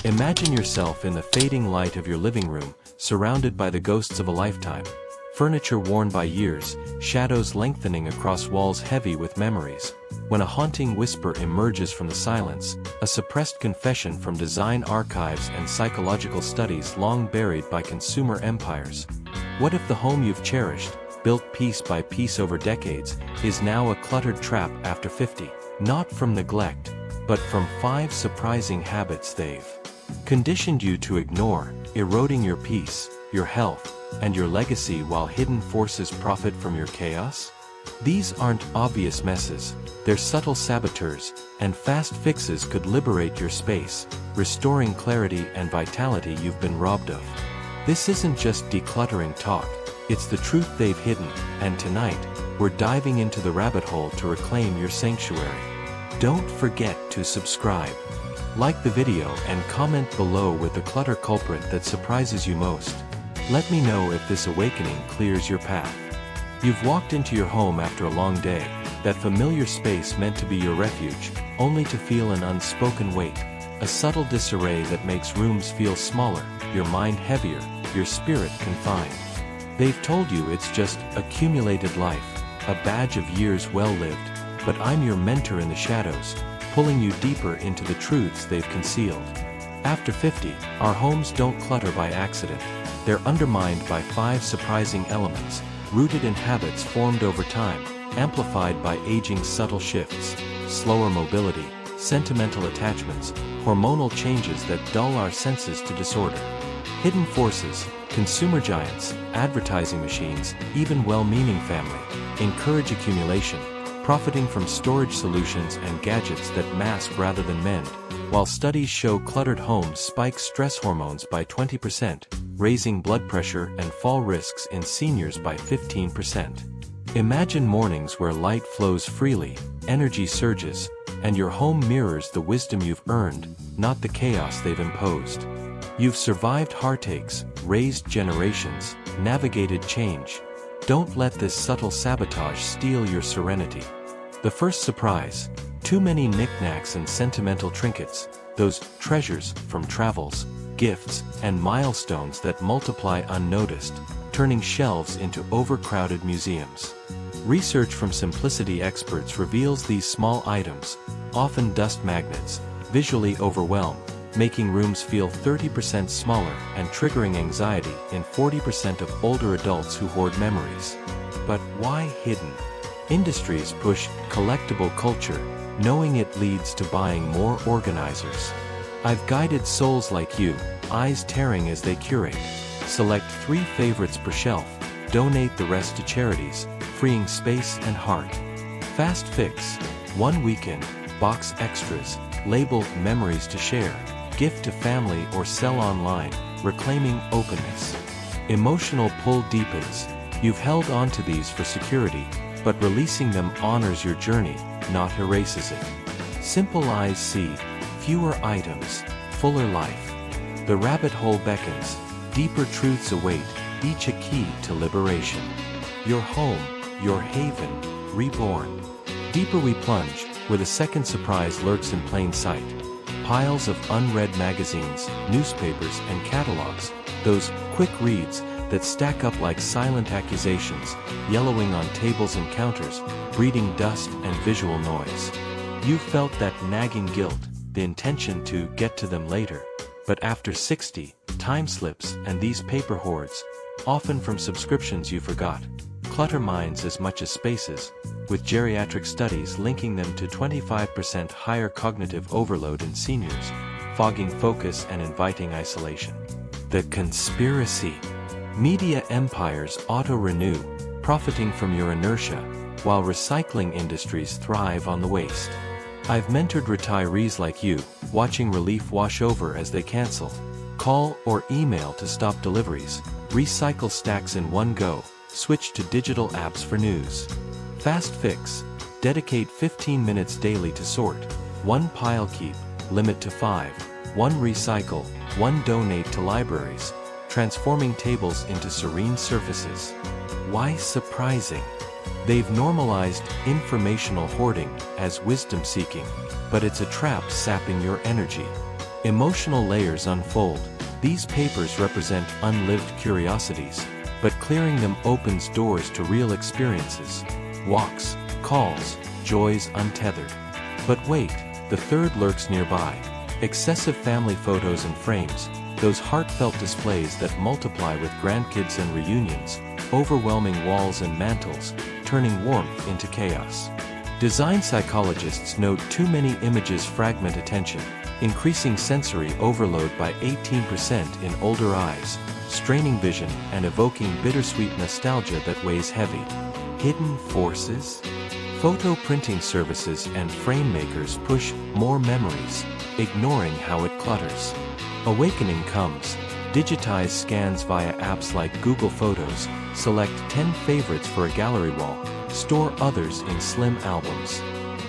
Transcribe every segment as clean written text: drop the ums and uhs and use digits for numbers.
Imagine yourself in the fading light of your living room, surrounded by the ghosts of a lifetime. Furniture worn by years, shadows lengthening across walls heavy with memories. When a haunting whisper emerges from the silence, a suppressed confession from design archives and psychological studies long buried by consumer empires. What if the home you've cherished, built piece by piece over decades, is now a cluttered trap after 50? Not from neglect, but from 5 surprising habits they've conditioned you to ignore, eroding your peace, your health, and your legacy while hidden forces profit from your chaos? These aren't obvious messes, they're subtle saboteurs, and fast fixes could liberate your space, restoring clarity and vitality you've been robbed of. This isn't just decluttering talk, it's the truth they've hidden, and tonight, we're diving into the rabbit hole to reclaim your sanctuary. Don't forget to subscribe. Like the video and comment below with the clutter culprit that surprises you most. Let me know if this awakening clears your path. You've walked into your home after a long day, that familiar space meant to be your refuge, only to feel an unspoken weight, a subtle disarray that makes rooms feel smaller, your mind heavier, your spirit confined. They've told you it's just accumulated life, a badge of years well lived, but I'm your mentor in the shadows, pulling you deeper into the truths they've concealed. After 50, our homes don't clutter by accident. They're undermined by 5 surprising elements, rooted in habits formed over time, amplified by aging subtle shifts, slower mobility, sentimental attachments, hormonal changes that dull our senses to disorder. Hidden forces, consumer giants, advertising machines, even well-meaning family, encourage accumulation, profiting from storage solutions and gadgets that mask rather than mend, while studies show cluttered homes spike stress hormones by 20%, raising blood pressure and fall risks in seniors by 15%. Imagine mornings where light flows freely, energy surges, and your home mirrors the wisdom you've earned, not the chaos they've imposed. You've survived heartaches, raised generations, navigated change. Don't let this subtle sabotage steal your serenity. The first surprise: too many knickknacks and sentimental trinkets, those treasures from travels, gifts, and milestones that multiply unnoticed, turning shelves into overcrowded museums. Research from Simplicity experts reveals these small items, often dust magnets, visually overwhelm, making rooms feel 30% smaller and triggering anxiety in 40% of older adults who hoard memories. But why hidden? Industries push collectible culture, knowing it leads to buying more organizers. I've guided souls like you, eyes tearing as they curate. Select 3 favorites per shelf, donate the rest to charities, freeing space and heart. Fast fix: 1 weekend, box extras, labeled memories to share, gift to family or sell online, reclaiming openness. Emotional pull deepens. You've held on to these for security, but releasing them honors your journey, not erases it. Simple eyes see, fewer items, fuller life. The rabbit hole beckons, deeper truths await, each a key to liberation. Your home, your haven, reborn. Deeper we plunge, where the second surprise lurks in plain sight. Piles of unread magazines, newspapers, and catalogs, those quick reads that stack up like silent accusations, yellowing on tables and counters, breeding dust and visual noise. You've felt that nagging guilt, the intention to get to them later. But after 60, time slips and these paper hoards, often from subscriptions you forgot, clutter minds as much as spaces, with geriatric studies linking them to 25% higher cognitive overload in seniors, fogging focus and inviting isolation. The conspiracy. Media empires auto-renew, profiting from your inertia, while recycling industries thrive on the waste. I've mentored retirees like you, watching relief wash over as they cancel. Call or email to stop deliveries, recycle stacks in one go, switch to digital apps for news. Fast fix: dedicate 15 minutes daily to sort, 1 pile keep, limit to 5, 1 recycle, 1 donate to libraries, transforming tables into serene surfaces. Why surprising? They've normalized informational hoarding as wisdom seeking, but it's a trap sapping your energy. Emotional layers unfold. These papers represent unlived curiosities, but clearing them opens doors to real experiences. Walks, calls, joys untethered. But wait, the third lurks nearby. Excessive family photos and frames, those heartfelt displays that multiply with grandkids and reunions, overwhelming walls and mantels, turning warmth into chaos. Design psychologists note too many images fragment attention, increasing sensory overload by 18% in older eyes, straining vision and evoking bittersweet nostalgia that weighs heavy. Hidden forces? Photo printing services and frame makers push more memories, ignoring how it clutters. Awakening comes. Digitize scans via apps like Google Photos, select 10 favorites for a gallery wall, store others in slim albums.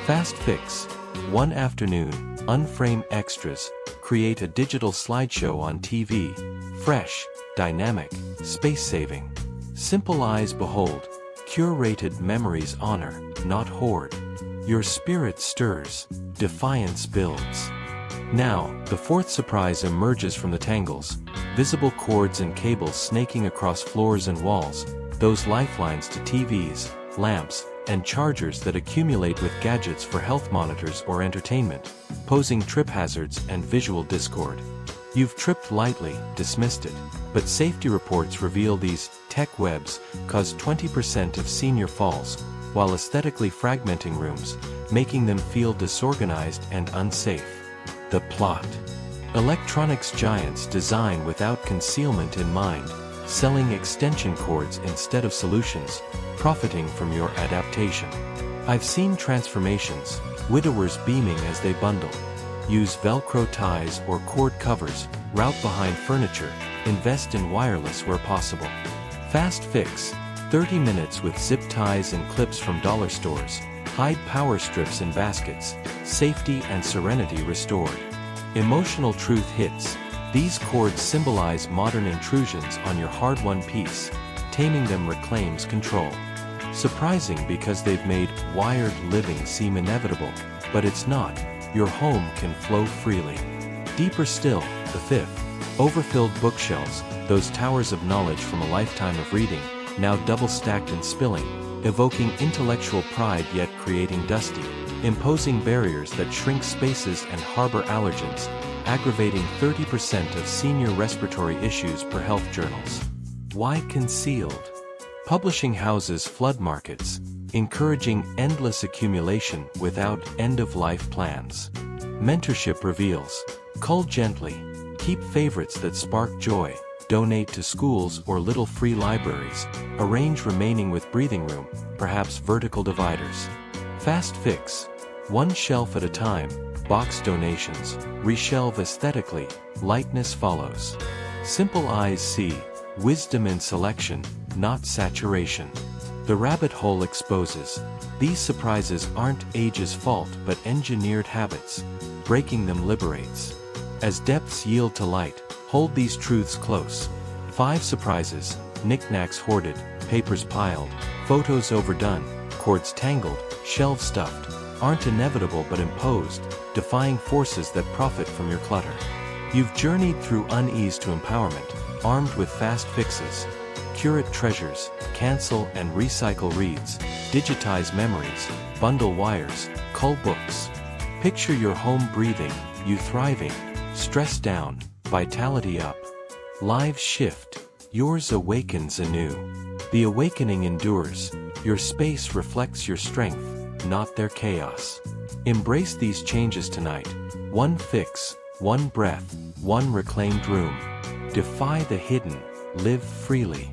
Fast fix. One afternoon, unframe extras, create a digital slideshow on TV. Fresh, dynamic, space-saving. Simple eyes behold. Curated memories honor, not hoard. Your spirit stirs, defiance builds. Now, the fourth surprise emerges from the tangles. Visible cords and cables snaking across floors and walls, those lifelines to TVs, lamps, and chargers that accumulate with gadgets for health monitors or entertainment, posing trip hazards and visual discord. You've tripped lightly, dismissed it, but safety reports reveal these tech webs cause 20% of senior falls, while aesthetically fragmenting rooms, making them feel disorganized and unsafe. The plot. Electronics giants design without concealment in mind, selling extension cords instead of solutions, profiting from your adaptation. I've seen transformations, widowers beaming as they bundle. Use Velcro ties or cord covers, route behind furniture, invest in wireless where possible. Fast fix. 30 minutes with zip ties and clips from dollar stores. Hide power strips in baskets. Safety and serenity restored. Emotional truth hits. These cords symbolize modern intrusions on your hard-won peace. Taming them reclaims control. Surprising because they've made wired living seem inevitable, but it's not. Your home can flow freely. Deeper still, the fifth. Overfilled bookshelves, those towers of knowledge from a lifetime of reading, now double-stacked and spilling, evoking intellectual pride yet creating dusty, imposing barriers that shrink spaces and harbor allergens, aggravating 30% of senior respiratory issues per health journals. Why concealed? Publishing houses flood markets, encouraging endless accumulation without end-of-life plans. Mentorship reveals. Cull gently. Keep favorites that spark joy. Donate to schools or little free libraries. Arrange remaining with breathing room, perhaps vertical dividers. Fast fix. One shelf at a time. Box donations. Reshelve aesthetically. Lightness follows. Simple eyes see. Wisdom in selection, not saturation. The rabbit hole exposes. These surprises aren't age's fault but engineered habits. Breaking them liberates. As depths yield to light, hold these truths close. 5 surprises, knickknacks hoarded, papers piled, photos overdone, cords tangled, shelves stuffed, aren't inevitable but imposed, defying forces that profit from your clutter. You've journeyed through unease to empowerment, armed with fast fixes. Curate treasures, cancel and recycle reads, digitize memories, bundle wires, cull books. Picture your home breathing, you thriving, stress down, vitality up. Lives shift, yours awakens anew. The awakening endures, your space reflects your strength, not their chaos. Embrace these changes tonight. One fix, one breath, one reclaimed room. Defy the hidden, live freely.